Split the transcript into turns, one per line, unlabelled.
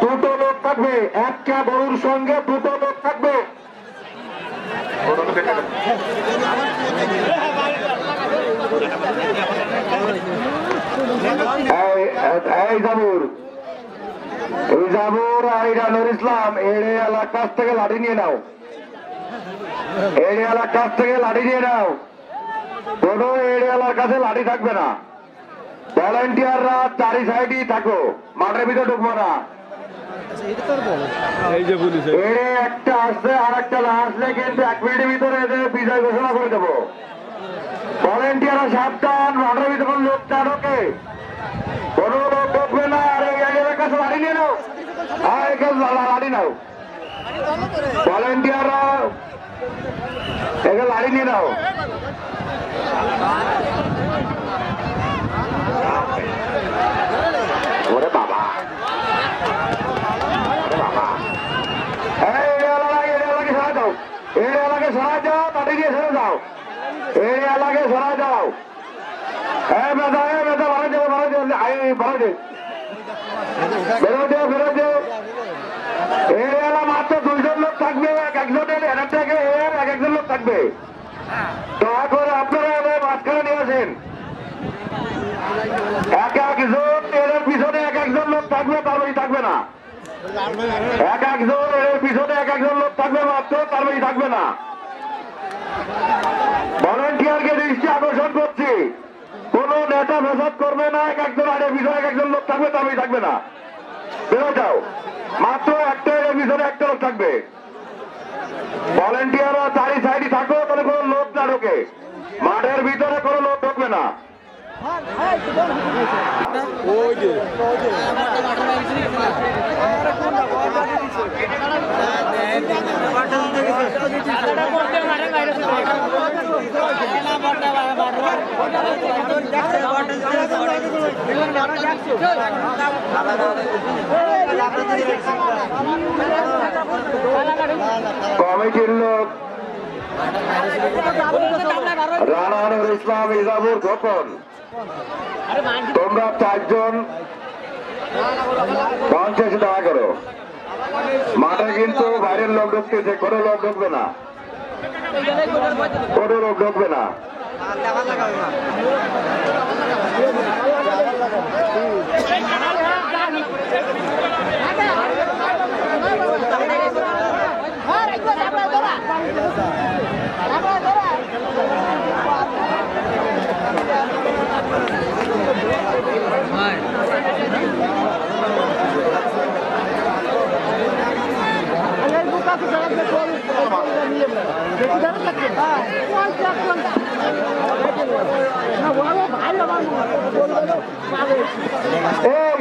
দুটো লোক থাকবে, একটা গরুর সঙ্গে দুটো লোক থাকবে। এই জাবুর আর ইরানুর ইসলাম এরিয়ালার কাছ থেকে লাঠি নিয়ে নাও, এরিয়ালার কাছ থেকে লাঠি নিয়ে নাও। কোনো এরিয়ালার কাছে লাঠি থাকবে না। ভলেন্টিয়াররা চারি সাইডই থাকো, মাঠের ভিতরে ঢুকবো না। একটা আসছে আর একটা না আসলে কিন্তু 1 মিনিটের ভিতরে এদের বিজয় ঘোষণা করে দেবো। ভলেন্টিয়াররা সাবধান, মাঠের ভিতরে লোক না ঢোকে, কোনো লোক ঢুকবে না। আর এই এরিয়ার কাছে লাঠি নিয়ে নাও, আর লাঠি নাও। ভলেন্টিয়াররা এখানে লাঠি নিয়ে নাও। ওরে বাবা, এরিয়ালাকে সরাই যাও, লাঠি দিয়ে সরে যাও, এরিয়ালাকে সরাই যাও। এরিয়ালা মাত্র 2 জন লোক থাকবে, একজনের এর থেকে এক একজন লোক থাকবে। দয়া করে আপনারা এদের মাঝখানে নিয়ে আসেন। এক একজন এর পিছনে এক একজন লোক থাকবে, তার বেশি থাকবে না। এক একজন এর পিছনে এক একজন লোক থাকবে মাত্র, তার বেশি থাকবে না। ভলেন্টিয়ারকে দৃষ্টি আকর্ষণ করছি, কোন নেতা ফেসাদ করবে না। এক একজন আর পিছনে এক একজন লোক থাকবে, তার বেশি থাকবে না। বেরো যাও, মাত্র একটা এর পিছনে একটা লোক থাকবে। ভলেন্টিয়াররা চারি সাইডে থাকো, তাহলে কোনো লোক না ঢোকে, মাঠের ভিতরে কোনো লোক ঢুকবে না। কমিটির লোক রানানুর ইসলাম, ইজাবুর খোকন, তোমরা 4 জন মঞ্চে এসে দেখা করো। মাঠে কিন্তু বাইরের লোক ঢুকতেছে, কোনো লোক ঢুকবে না, কোনো লোক ঢুকবে না। এই